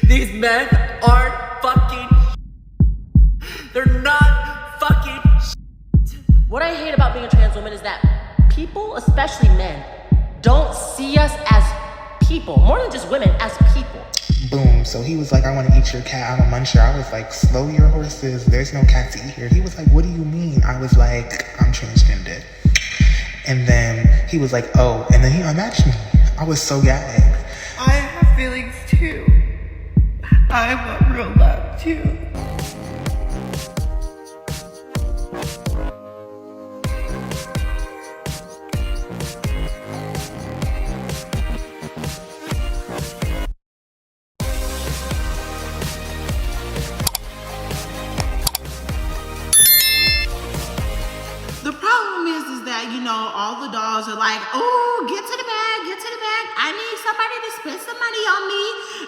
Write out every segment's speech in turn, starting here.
These men aren't fucking they're not fucking What I hate about being a trans woman is that people, especially men, don't see us as people. More than just women, as people. Boom. So he was like, I want to eat your cat. I'm a muncher. I was like, slow your horses. There's no cat to eat here. He was like, what do you mean? I was like, I'm transgender. And then he was like, oh. And then he unmatched me. I was so gagged. I have feelings too. I want real love too. The problem is that, you know, all the dolls are like, oh, get to the bag, get to the bag. I need somebody to spend some money on me.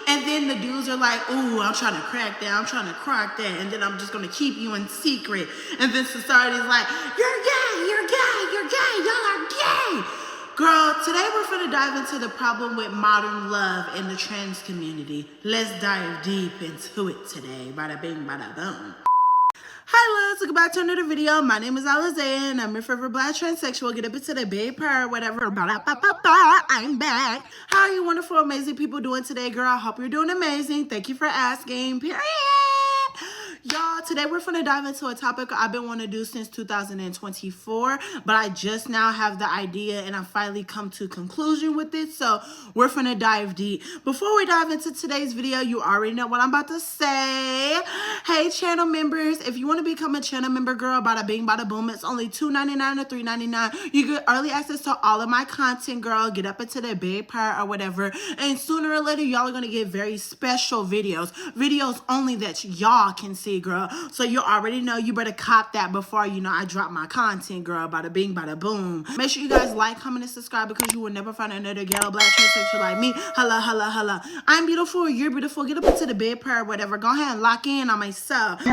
And then the dudes are like, oh, I'm trying to crack that, I'm trying to crack that. And then I'm just going to keep you in secret. And then society's like, you're gay, you're gay, you're gay, y'all are gay. Girl, today we're finna dive into the problem with modern love in the trans community. Let's dive deep into it today. Bada bing, bada boom. Hi, loves. Welcome back to another video. My name is Alizé, and I'm your favorite black transsexual. Get up into the big part, whatever. I'm back. How are you wonderful, amazing people doing today, girl? I hope you're doing amazing. Thank you for asking. Period. Y'all, today we're finna dive into a topic I've been wanting to do since 2024, but I just now have the idea and I finally come to conclusion with it, so we're finna dive deep. Before we dive into today's video, you already know what I'm about to say. Hey, channel members, if you want to become a channel member, girl, bada bing, bada boom, it's only $2.99 or $3.99. You get early access to all of my content, girl. Get up into the big part or whatever, and sooner or later, y'all are gonna get very special videos only that y'all can see, girl. So you already know you better cop that before, you know, I drop my content, girl. Bada bing, bada boom. Make sure you guys like, comment, and subscribe because you will never find another ghetto black transsexual like me. Holla, holla, holla. I'm beautiful. You're beautiful. Get up into the bed part, whatever. Go ahead and lock in on myself.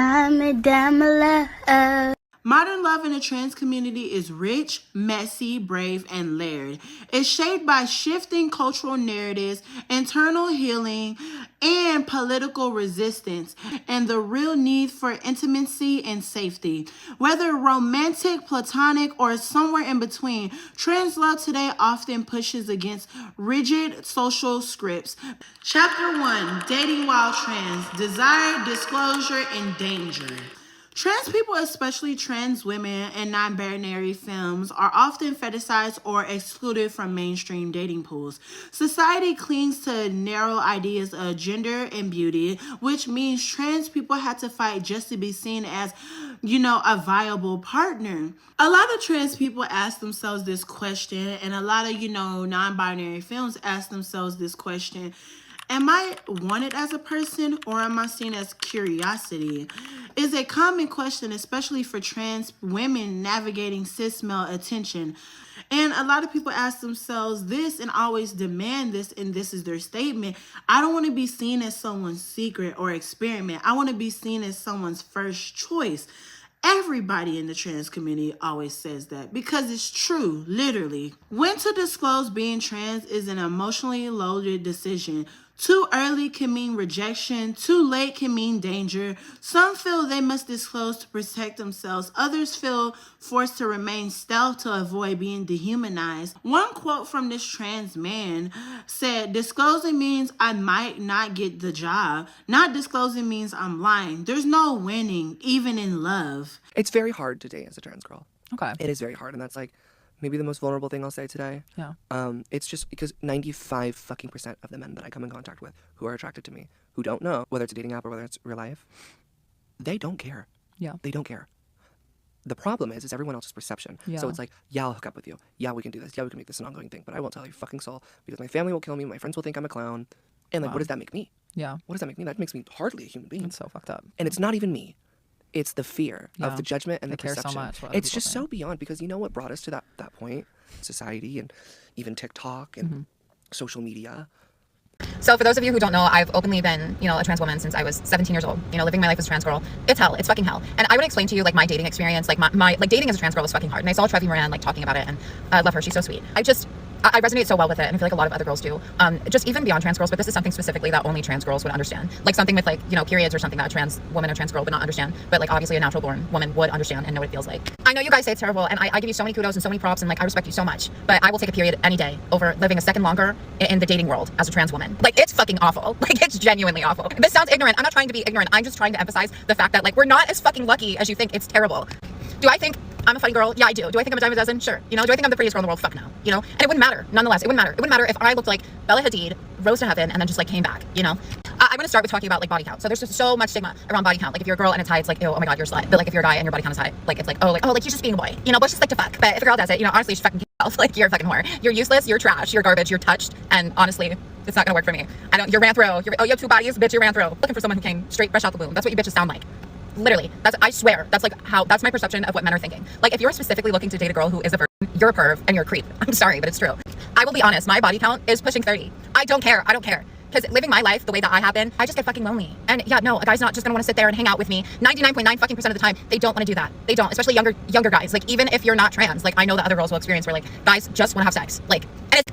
Modern love in the trans community is rich, messy, brave, and layered. It's shaped by shifting cultural narratives, internal healing, and political resistance, and the real need for intimacy and safety. Whether romantic, platonic, or somewhere in between, trans love today often pushes against rigid social scripts. Chapter 1, Dating While Trans, Desire, Disclosure, and Danger. Trans people, especially trans women and non-binary femmes, are often fetishized or excluded from mainstream dating pools. Society clings to narrow ideas of gender and beauty, which means trans people have to fight just to be seen as, you know, a viable partner. A lot of trans people ask themselves this question, and a lot of, you know, non-binary femmes ask themselves this question. Am I wanted as a person, or am I seen as curiosity? Is a common question, especially for trans women navigating cis male attention. And a lot of people ask themselves this and always demand this, and this is their statement. I don't want to be seen as someone's secret or experiment. I want to be seen as someone's first choice. Everybody in the trans community always says that because it's true, literally. When to disclose being trans is an emotionally loaded decision. Too early can mean rejection. Too late can mean danger. Some feel they must disclose to protect themselves. Others feel forced to remain stealth to avoid being dehumanized. One quote from this trans man said, "Disclosing means I might not get the job. Not disclosing means I'm lying. There's no winning, even in love." It's very hard to date as a trans girl. Okay. It is very hard, and that's like maybe the most vulnerable thing I'll say today. Yeah. It's just because 95% of the men that I come in contact with who are attracted to me, who don't know whether it's a dating app or whether it's real life, they don't care. Yeah. They don't care. The problem is everyone else's perception. Yeah. So it's like, yeah, I'll hook up with you. Yeah, we can do this. Yeah, we can make this an ongoing thing. But I won't tell you fucking soul because my family will kill me. My friends will think I'm a clown. And like, Wow. what does that make me? Yeah. What does that make me? That makes me hardly a human being. It's so fucked up. And it's not even me. It's the fear of the judgment and They the care so perception. much what other It's people just think. so beyond, because you know what brought us to that point? Society and even TikTok and social media. So for those of you who don't know, I've openly been, a trans woman since I was 17 years old, living my life as a trans girl. It's hell. It's fucking hell. And I would explain to you like my dating experience, like my dating as a trans girl was fucking hard. And I saw Trevi Moran like talking about it, and I love her. She's so sweet. I resonate so well with it, and I feel like a lot of other girls do. Just even beyond trans girls, but this is something specifically that only trans girls would understand. Like something with like, you know, periods or something that a trans woman or trans girl would not understand, but like obviously a natural born woman would understand and know what it feels like. I know you guys say it's terrible, and I give you so many kudos and so many props, and like I respect you so much, but I will take a period any day over living a second longer in the dating world as a trans woman. Like it's fucking awful. Like it's genuinely awful. This sounds ignorant. I'm not trying to be ignorant. I'm just trying to emphasize the fact that like we're not as fucking lucky as you think. It's terrible. Do I think I'm a funny girl? Yeah, I do. Do I think I'm a dime a dozen? Sure. You know, do I think I'm the prettiest girl in the world? Fuck no. You know, and it wouldn't matter. Nonetheless, it wouldn't matter. It wouldn't matter if I looked like Bella Hadid, rose to heaven, and then just like came back, you know? I'm going to start with talking about like body count. So there's just so much stigma around body count. Like if you're a girl and it's high, it's like, oh my God, you're a slut. But like if you're a guy and your body count is high, like it's like, oh, he's just being a boy. You know, boys just like to fuck. But if a girl does it, you know, honestly, you should fucking kill yourself. Like you're a fucking whore. You're useless, you're trash, you're garbage, you're touched. And honestly, it's not going to work for me. You're Ranthro. You have two bodies, bitch, you're Ranthro. Looking for someone who came straight fresh out the womb. That's what you bitches sound like. Literally, I swear, that's my perception of what men are thinking. Like if you're specifically looking to date a girl who is a virgin, you're a perv and you're a creep. I'm sorry, but it's true. I will be honest, my body count is pushing 30. I don't care. Because living my life the way that I have been, I just get fucking lonely. And yeah, no, a guy's not just gonna wanna sit there and hang out with me. 99.9% of the time, they don't wanna do that. They don't, especially younger guys. Like even if you're not trans, like I know that other girls will experience where like guys just wanna have sex. Like,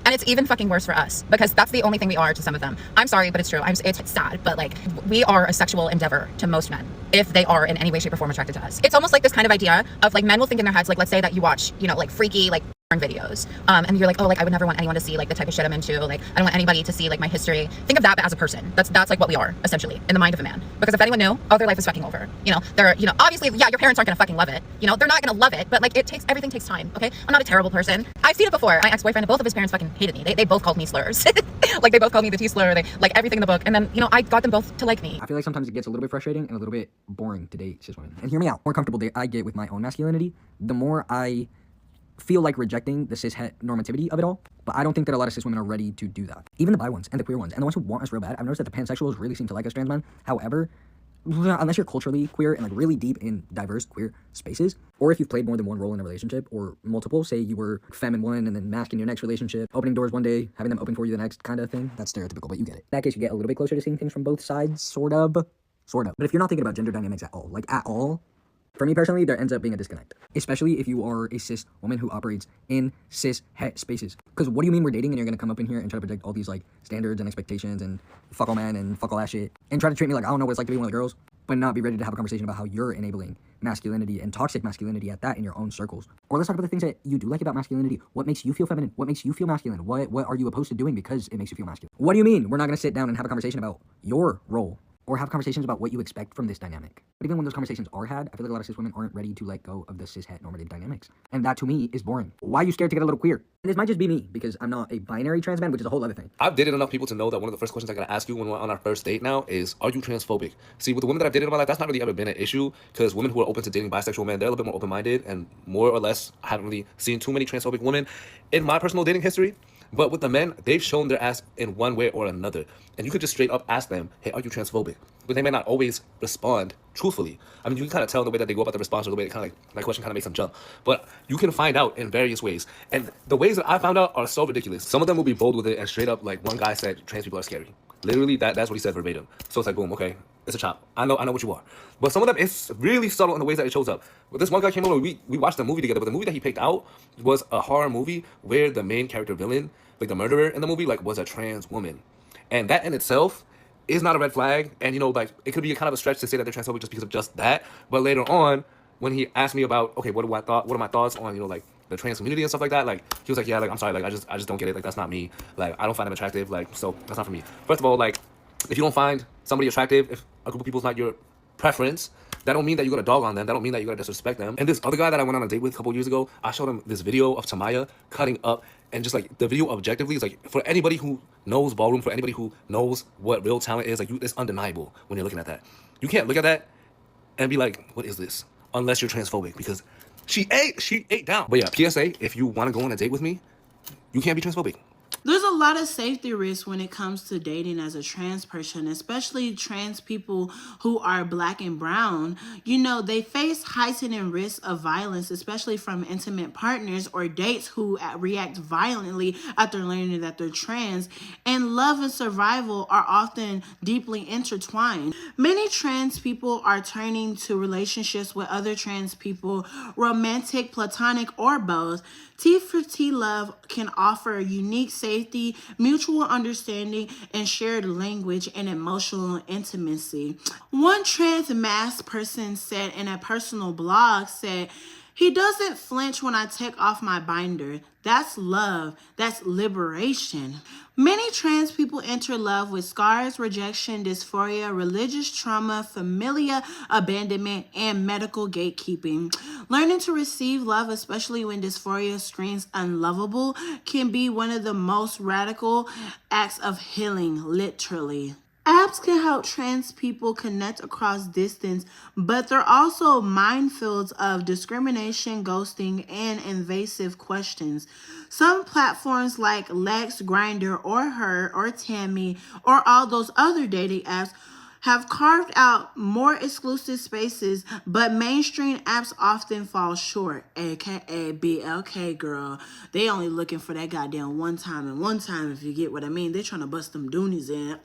and it's even fucking worse for us because that's the only thing we are to some of them. I'm sorry, but it's true. It's sad, but like we are a sexual endeavor to most men if they are in any way, shape, or form attracted to us. It's almost like this kind of idea of like men will think in their heads, like let's say that you watch, you know, like freaky, like videos and you're like, oh, like I would never want anyone to see like the type of shit I'm into, like I don't want anybody to see like my history. Think of that, but as a person. That's like what we are essentially in the mind of a man, because if anyone knew, oh, their life is fucking over. You know, they're, you know, obviously, yeah, your parents aren't gonna fucking love it, you know, they're not gonna love it, but like everything takes time. Okay, I'm not a terrible person. I've seen it before. My ex-boyfriend, both of his parents fucking hated me. They both called me slurs. Like they both called me the T slur. They like everything in the book, and then, you know, I got them both to like me. I feel like sometimes it gets a little bit frustrating and a little bit boring to date cis women. And hear me out, the more comfortable I get with my own masculinity, the more I feel like rejecting the cis het normativity of it all. But I don't think that a lot of cis women are ready to do that. Even the bi ones and the queer ones and the ones who want us real bad. I've noticed that the pansexuals really seem to like us trans men. However, unless you're culturally queer and like really deep in diverse queer spaces, or if you've played more than one role in a relationship or multiple, say you were femme in one and then masc in your next relationship, opening doors one day, having them open for you the next kind of thing. That's stereotypical, but you get it. In that case, you get a little bit closer to seeing things from both sides, sort of. But if you're not thinking about gender dynamics at all, like at all, for me personally, there ends up being a disconnect, especially if you are a cis woman who operates in cis het spaces. Because what do you mean we're dating and you're gonna come up in here and try to project all these like standards and expectations and fuck all men and fuck all that shit and try to treat me like I don't know what it's like to be one of the girls, but not be ready to have a conversation about how you're enabling masculinity and toxic masculinity at that in your own circles. Or let's talk about the things that you do like about masculinity. What makes you feel feminine? What makes you feel masculine? What are you opposed to doing because it makes you feel masculine? What do you mean we're not gonna sit down and have a conversation about your role? Or have conversations about what you expect from this dynamic. But even when those conversations are had, I feel like a lot of cis women aren't ready to let go of the cis het normative dynamics. And that to me is boring. Why are you scared to get a little queer? And this might just be me, because I'm not a binary trans man, which is a whole other thing. I've dated enough people to know that one of the first questions I'm gonna ask you when we're on our first date now is, are you transphobic? See, with the women that I've dated in my life, that's not really ever been an issue, because women who are open to dating bisexual men, they're a little bit more open-minded, and more or less, I haven't really seen too many transphobic women in my personal dating history. But with the men, they've shown their ass in one way or another. And you could just straight up ask them, hey, are you transphobic? But they may not always respond truthfully. I mean, you can kind of tell the way that they go about the response or the way they kind of like, that question kind of makes them jump. But you can find out in various ways. And the ways that I found out are so ridiculous. Some of them will be bold with it and straight up, like one guy said, trans people are scary. Literally, that's what he said verbatim. So it's like, boom, okay, it's a chop. I know what you are. But some of them, it's really subtle in the ways that it shows up. But this one guy came over, we watched a movie together, but the movie that he picked out was a horror movie where the main character villain, like the murderer in the movie, like was a trans woman. And that in itself is not a red flag. And, you know, like it could be a kind of a stretch to say that they're transphobic just because of just that. But later on, when he asked me about, okay, what are my thoughts on, you know, like the trans community and stuff like that, like he was like, yeah, like I'm sorry, like I just don't get it, like that's not me, like I don't find them attractive, like so that's not for me. First of all, like if you don't find somebody attractive, if a group of people is not your preference, that don't mean that you're gonna dog on them. That don't mean that you're gonna disrespect them. And this other guy that I went on a date with a couple years ago, I showed him this video of Tamaya cutting up, and just like the video objectively is like, for anybody who knows ballroom, for anybody who knows what real talent is, like it's undeniable when you're looking at that. You can't look at that and be like, what is this? Unless you're transphobic, because she ate down. But yeah, PSA, if you want to go on a date with me, you can't be transphobic. There's a lot of safety risks when it comes to dating as a trans person, especially trans people who are black and brown. You know, they face heightened risk of violence, especially from intimate partners or dates who react violently after learning that they're trans. And love and survival are often deeply intertwined. Many trans people are turning to relationships with other trans people, romantic, platonic, or both. T for T love can offer unique safety, mutual understanding, and shared language and emotional intimacy. One trans masked person said in a personal blog said, "He doesn't flinch when I take off my binder. That's love. That's liberation." Many trans people enter love with scars, rejection, dysphoria, religious trauma, familial abandonment, and medical gatekeeping. Learning to receive love, especially when dysphoria screams unlovable, can be one of the most radical acts of healing, literally. Apps can help trans people connect across distance, but they're also minefields of discrimination, ghosting, and invasive questions. Some platforms like Lex, Grindr, or Her, or Tammy, or all those other dating apps have carved out more exclusive spaces, but mainstream apps often fall short, aka BLK girl. They only looking for that goddamn one time and one time, if you get what I mean. They're trying to bust them doonies in.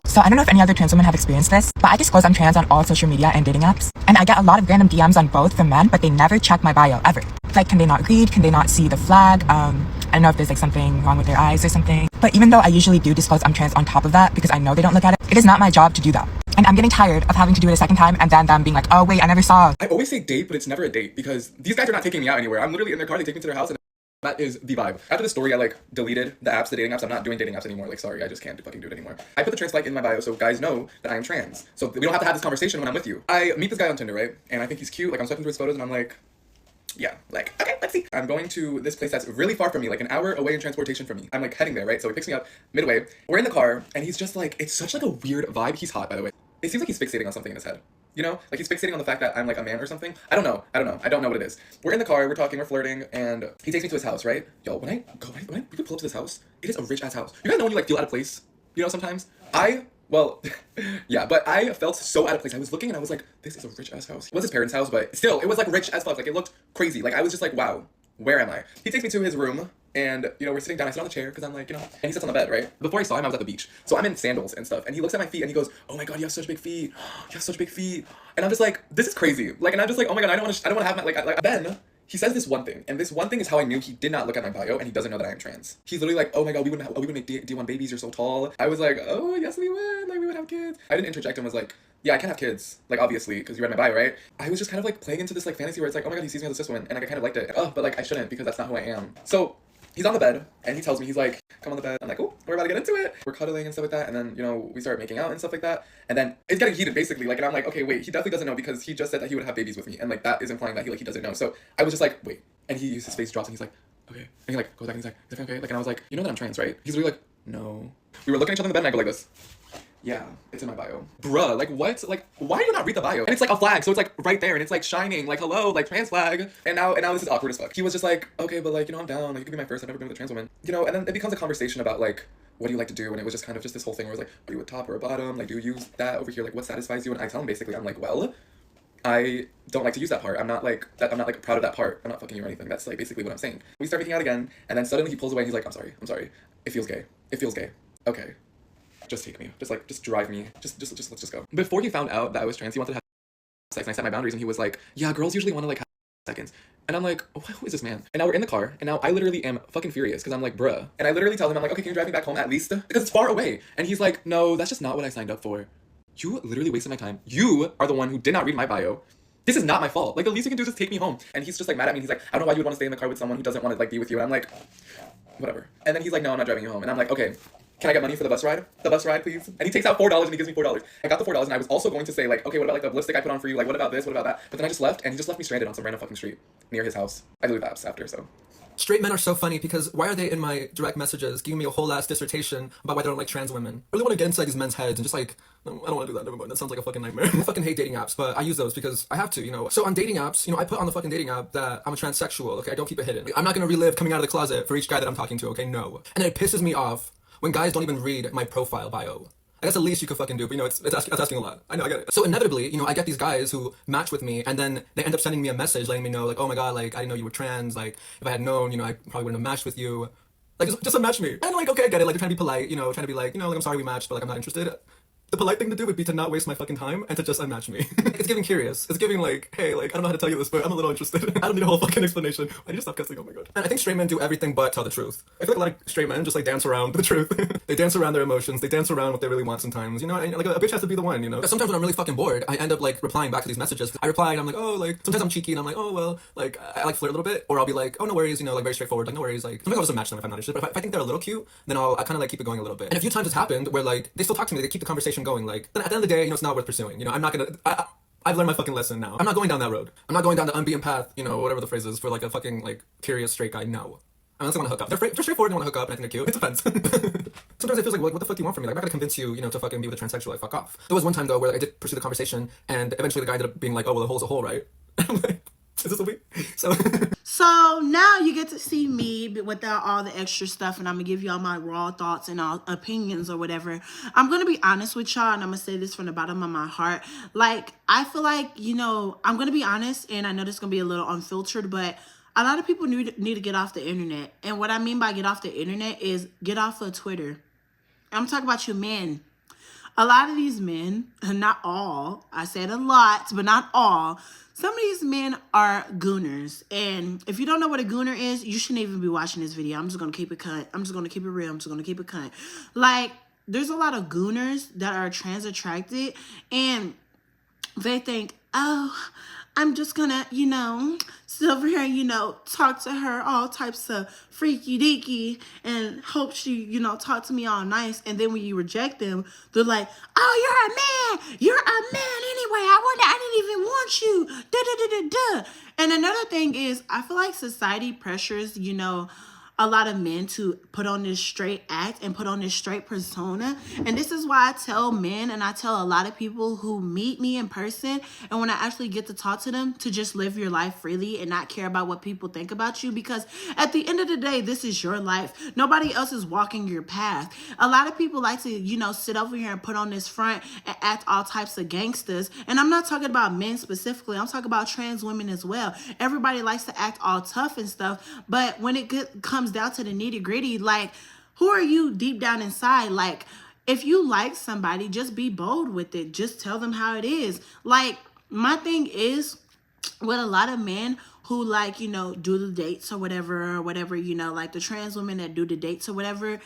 So I don't know if any other trans women have experienced this, but I disclose I'm trans on all social media and dating apps. And I get a lot of random DMs on both from men, but they never check my bio, ever. Like, can they not read? Can they not see the flag? I don't know if there's like something wrong with their eyes or something. But even though I usually do disclose I'm trans on top of that, because I know they don't look at it, it is not my job to do that. And I'm getting tired of having to do it a second time and then them being like, oh wait, I never saw. I always say date, but it's never a date because these guys are not taking me out anywhere. I'm literally in their car, they take me to their house, and that is the vibe. After the story, I like deleted the apps, the dating apps. I'm not doing dating apps anymore. Like, sorry, I just can't fucking do it anymore. I put the trans flag in my bio so guys know that I am trans. So we don't have to have this conversation when I'm with you. I meet this guy on Tinder, right? And I think he's cute. Like, I'm swiping through his photos and I'm like, yeah, like, okay, let's see. I'm going to this place that's really far from me, like an hour away in transportation from me. I'm like heading there, right? So he picks me up midway. We're in the car and he's just like, it's such like a weird vibe. He's hot, by the way. It seems like he's fixating on something in his head. You know? Like he's fixating on the fact that I'm like a man or something. I don't know. I don't know what it is. We're in the car, we're talking, we're flirting, and he takes me to his house, right? Yo, when we pull up to this house, it is a rich ass house. You guys know when you like feel out of place? You know, sometimes? Well, yeah, but I felt so out of place. I was looking and I was like, this is a rich ass house. It was his parents' house, but still, it was like rich as fuck. Like it looked crazy. Like I was just like, wow, where am I? He takes me to his room and, you know, we're sitting down. I sit on the chair because I'm like, you know, and he sits on the bed, right? Before I saw him, I was at the beach. So I'm in sandals and stuff. And he looks at my feet and he goes, oh my God, you have such big feet. You have such big feet. And I'm just like, this is crazy. Like, and I'm just like, oh my God, I don't want to have my, like, then he says this one thing, and this one thing is how I knew he did not look at my bio, and he doesn't know that I am trans. He's literally like, oh my God, we would make D1 babies, you're so tall. I was like, oh, yes, we would. Like, we would have kids. I didn't interject and was like, yeah, I can have kids. Like, obviously, because you read my bio, right? I was just kind of like playing into this like fantasy where it's like, oh my God, he sees me as a cis woman, and like, I kind of liked it. Oh, but like, I shouldn't because that's not who I am. So he's on the bed, and he tells me, he's like, come on the bed. I'm like, oh, we're about to get into it. We're cuddling and stuff like that, and then, you know, we start making out and stuff like that, and then it's getting heated, basically, like, and I'm like, okay, wait, he definitely doesn't know because he just said that he would have babies with me, and like, that is implying that he doesn't know. So I was just like, wait, and his face drops, and he's like, okay, and he like goes back, and he's like, is everything okay? Like, and I was like, you know that I'm trans, right? He's really like, no. We were looking at each other in the bed, and I go like this. Yeah, it's in my bio. Bruh, like what? Like, why do you not read the bio? And it's like a flag, so it's like right there, and it's like shining, like hello, like trans flag. And now this is awkward as fuck. He was just like, okay, but like, you know, I'm down, like you could be my first, I've never been with a trans woman. You know, and then it becomes a conversation about like, what do you like to do? And it was just kind of just this whole thing where it was like, are you a top or a bottom? Like, do you use that over here? Like, what satisfies you? And I tell him basically, I'm like, well, I don't like to use that part. I'm not like proud of that part. I'm not fucking you or anything. That's like basically what I'm saying. We start making out again, and then suddenly he pulls away and he's like, I'm sorry. It feels gay. Okay. Just take me. Just drive me. Just let's just go. Before he found out that I was trans, he wanted to have sex, and I set my boundaries, and he was like, yeah, girls usually want to like have seconds. And I'm like, oh, who is this man? And now we're in the car, and now I literally am fucking furious, because I'm like, bruh. And I literally tell him, I'm like, okay, can you drive me back home at least? Because it's far away. And he's like, no, that's just not what I signed up for. You literally wasted my time. You are the one who did not read my bio. This is not my fault. Like, the least you can do is just take me home. And he's just like mad at me. He's like, I don't know why you would want to stay in the car with someone who doesn't want to like be with you. And I'm like, whatever. And then he's like, no, I'm not driving you home. And I'm like, okay, can I get money for the bus ride? The bus ride, please? And he takes out $4 and he gives me $4. I got the $4 and I was also going to say like, okay, what about like the lipstick I put on for you? Like, what about this? What about that? But then I just left and he just left me stranded on some random fucking street near his house. I deleted the apps after, so Straight men are so funny because why are they in my direct messages giving me a whole ass dissertation about why they don't like trans women? I really want to get inside these men's heads and just like, I don't want to do that, never mind. That sounds like a fucking nightmare. I fucking hate dating apps, but I use those because I have to, you know. So on dating apps, you know, I put on the fucking dating app that I'm a transsexual, okay? I don't keep it hidden. I'm not gonna relive coming out of the closet for each guy that I'm talking to, okay? No. And it pisses me off when guys don't even read my profile bio. I guess the least you could fucking do, but you know, that's asking a lot. I know, I get it. So inevitably, you know, I get these guys who match with me, and then they end up sending me a message letting me know, like, oh my god, like, I didn't know you were trans, like, if I had known, you know, I probably wouldn't have matched with you. Like, just unmatch me. And like, okay, I get it, like, they're trying to be polite, you know, trying to be like, you know, like, I'm sorry we matched, but like, I'm not interested. The polite thing to do would be to not waste my fucking time and to just unmatch me. It's giving curious. It's giving like, hey, like, I don't know how to tell you this, but I'm a little interested. I don't need a whole fucking explanation. I need to stop cussing, oh my god. And I think straight men do everything but tell the truth. I feel like a lot of straight men just like dance around the truth. They dance around their emotions. They dance around what they really want sometimes. You know, and, like a bitch has to be the one, you know. Sometimes when I'm really fucking bored, I end up like replying back to these messages. I reply and I'm like, oh, like, sometimes I'm cheeky and I'm like, oh, well, like, I like flirt a little bit. Or I'll be like, oh, no worries, you know, like very straightforward, like, no worries. Like, sometimes I'll just unmatch them if I'm not interested. But if I think they're a little cute, then I kind of like keep it going a little bit. And a few times it's happened where like, they still talk to me, they keep the conversation going. Like, then at the end of the day, you know, it's not worth pursuing. You know, I'm not gonna. I've learned my fucking lesson now. I'm not going down that road. I'm not going down the unbeaten path. You know, whatever the phrase is for like a fucking like curious straight guy. No. Unless they want to hook up. They're straightforward. They want to hook up, and I think they're cute. It depends. Sometimes it feels like, what the fuck do you want from me? Like, I'm not gonna convince you, you know, to fucking be with a transsexual. Like, fuck off. There was one time though where like, I did pursue the conversation, and eventually the guy ended up being like, oh, well, a hole's a hole, right? I'm like, is this a week? So now you get to see me without all the extra stuff, and I'm gonna give y'all my raw thoughts and all opinions or whatever. I'm gonna be honest with y'all, and I'm gonna say this from the bottom of my heart. Like, I feel like, you know, I'm gonna be honest, and I know this is gonna be a little unfiltered, but a lot of people need to get off the internet. And what I mean by get off the internet is get off of Twitter. I'm talking about you men. A lot of these men, not all, I said a lot, but not all, some of these men are gooners. And if you don't know what a gooner is, you shouldn't even be watching this video. I'm just going to keep it cut. I'm just going to keep it real. I'm just going to keep it cut. Like, there's a lot of gooners that are trans attracted, and they think, oh, I'm just gonna, you know, sit over here and, you know, talk to her all types of freaky deaky and hope she, you know, talk to me all nice. And then when you reject them, they're like, oh, you're a man. You're a man anyway. I didn't even want you. Da, da, da, da, da. And another thing is, I feel like society pressures, you know, a lot of men to put on this straight act and put on this straight persona. And this is why I tell men, and I tell a lot of people who meet me in person, and when I actually get to talk to them, to just live your life freely and not care about what people think about you. Because at the end of the day, this is your life. Nobody else is walking your path. A lot of people like to, you know, sit over here and put on this front and act all types of gangsters. And I'm not talking about men specifically. I'm talking about trans women as well. Everybody likes to act all tough and stuff. But when it comes down to the nitty gritty, like, who are you deep down inside? Like, if you like somebody, just be bold with it. Just tell them how it is. Like, my thing is with a lot of men who, like, you know, do the dates or whatever, you know, like the trans women that do the dates or whatever,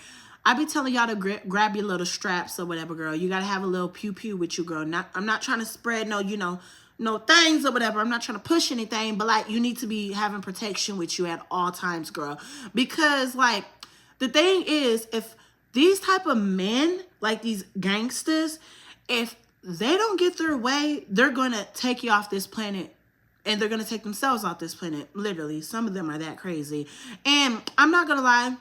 I be telling y'all to grab your little straps or whatever, girl. You gotta have a little pew-pew with you, girl. I'm not trying to spread no, you know, no things or whatever. I'm not trying to push anything, but like, you need to be having protection with you at all times, girl. Because like, the thing is, if these type of men, like these gangsters, if they don't get their way, they're gonna take you off this planet, and they're gonna take themselves off this planet. Literally, some of them are that crazy. And I'm not gonna lie,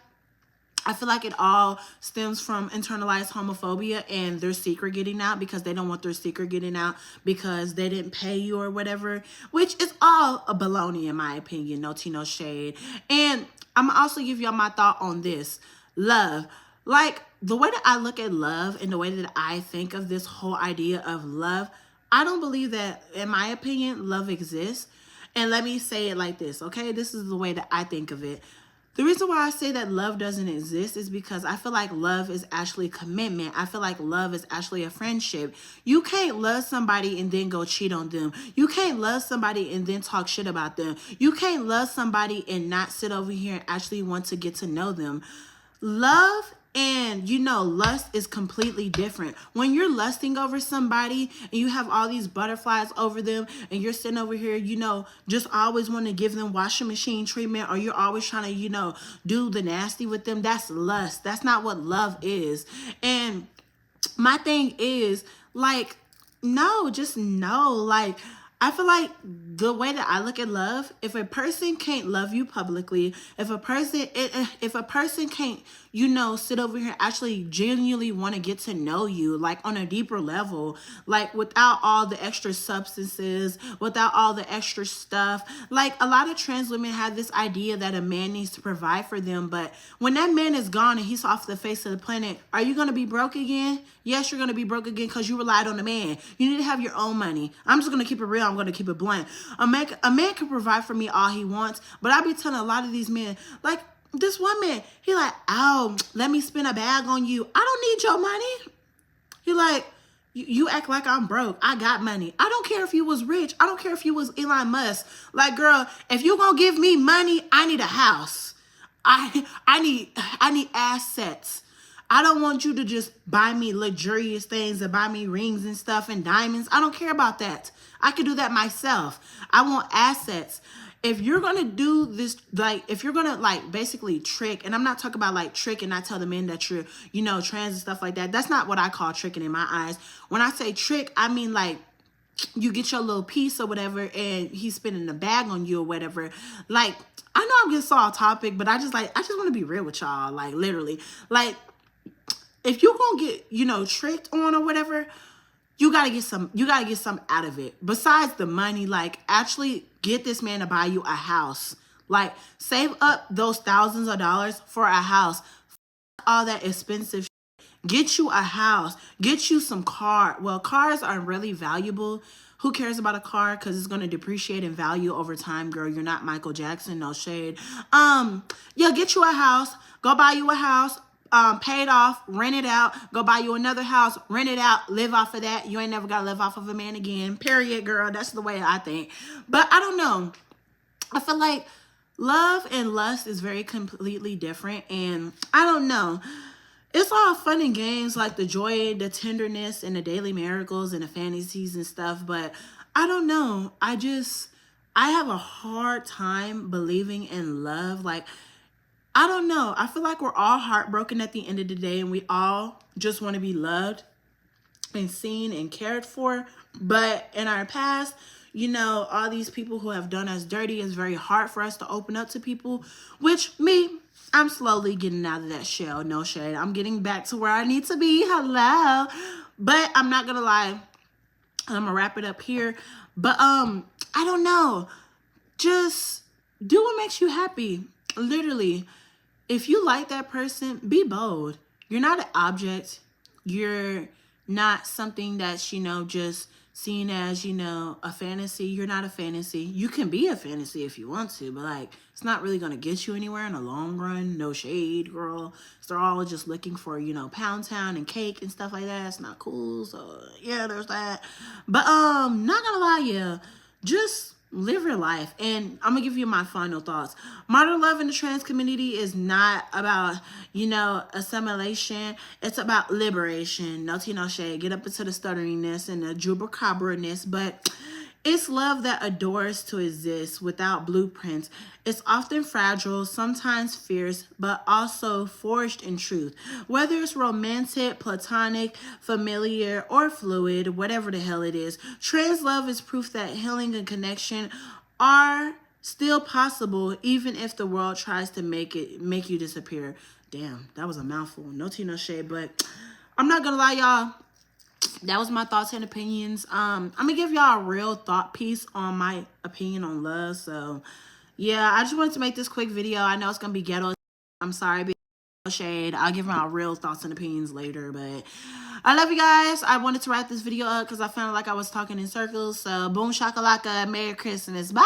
I feel like it all stems from internalized homophobia and their secret getting out, because they don't want their secret getting out because they didn't pay you or whatever, which is all a baloney in my opinion. No tea, no shade. And I'm gonna also give y'all my thought on this. Love. Like, the way that I look at love and the way that I think of this whole idea of love, I don't believe that, in my opinion, love exists. And let me say it like this, okay? This is the way that I think of it. The reason why I say that love doesn't exist is because I feel like love is actually commitment. I feel like love is actually a friendship. You can't love somebody and then go cheat on them. You can't love somebody and then talk shit about them. You can't love somebody and not sit over here and actually want to get to know them. Love and, you know, lust is completely different. When you're lusting over somebody and you have all these butterflies over them and you're sitting over here, you know, just always want to give them washing machine treatment, or you're always trying to, you know, do the nasty with them, that's lust. That's not what love is. And my thing is, like, no, just no. Like, I feel like the way that I look at love, if a person can't love you publicly, if a person can't, sit over here actually genuinely want to get to know you, like on a deeper level, like without all the extra substances, without all the extra stuff. Like a lot of trans women have this idea that a man needs to provide for them, but when that man is gone and he's off the face of the planet, are you going to be broke again? Yes, you're going to be broke again because you relied on a man. You need to have your own money. I'm just going to keep it real. I'm going to keep it blunt. A man can provide for me all he wants, but I be telling a lot of these men, like this one man, he like, oh, let me spend a bag on you. I don't need your money. He like, you act like I'm broke. I got money. I don't care if you was rich. I don't care if you was Elon Musk. Like, girl, if you gonna give me money, I need a house. I need assets. I don't want you to just buy me luxurious things and buy me rings and stuff and diamonds. I don't care about that. I can do that myself. I want assets. If you're going to do this, like, if you're going to, like, basically trick, and I'm not talking about, like, trick and I tell the men that you're, trans and stuff like that. That's not what I call tricking in my eyes. When I say trick, I mean, like, you get your little piece or whatever and he's spending a bag on you or whatever. Like, I know I'm getting so off topic, but I just want to be real with y'all. Like, literally. Like, if you gonna get, tricked on or whatever, you gotta get some out of it. Besides the money, like actually get this man to buy you a house. Like save up those thousands of dollars for a house. All that expensive shit. Get you a house. Get you some car. Well, cars are really valuable. Who cares about a car? Because it's going to depreciate in value over time, girl. You're not Michael Jackson, no shade. Yeah, get you a house. Go buy you a house. Pay it off, rent it out, go buy you another house, rent it out, live off of that. You ain't never got to live off of a man again. Period, girl. That's the way I think. But I don't know. I feel like love and lust is very completely different. And I don't know. It's all fun and games, like the joy, the tenderness, and the daily miracles and the fantasies and stuff. But I don't know. I have a hard time believing in love. Like, I don't know. I feel like we're all heartbroken at the end of the day and we all just want to be loved and seen and cared for. But in our past, all these people who have done us dirty, it's very hard for us to open up to people, which I'm slowly getting out of that shell. No shade. I'm getting back to where I need to be. Hello. But I'm not going to lie. I'm going to wrap it up here. But I don't know. Just do what makes you happy. Literally. If you like that person, be bold. You're not an object. You're not something that's, just seen as, a fantasy. You're not a fantasy. You can be a fantasy if you want to, but like, it's not really going to get you anywhere in the long run. No shade, girl. So they're all just looking for, Pound Town and cake and stuff like that. It's not cool. So yeah, there's that. But, not gonna lie, yeah, just live your life. And I'm gonna give you my final thoughts. Modern love in the trans community is not about, assimilation. It's about liberation. No tea, no shade. Get up into the stutteringness and the jubacabra-ness. But it's love that adores to exist without blueprints. It's often fragile, sometimes fierce, but also forged in truth. Whether it's romantic, platonic, familiar, or fluid, whatever the hell it is, trans love is proof that healing and connection are still possible, even if the world tries to make you disappear. Damn, that was a mouthful. No tea, no shade, but I'm not gonna lie, y'all. That was my thoughts and opinions. I'm gonna give y'all a real thought piece on my opinion on love. So yeah, I just wanted to make this quick video. I know it's gonna be ghetto. I'm sorry, be shade. I'll give y'all real thoughts and opinions later, but I love you guys. I wanted to wrap this video up because I felt like I was talking in circles. So boom shakalaka, Merry Christmas. Bye.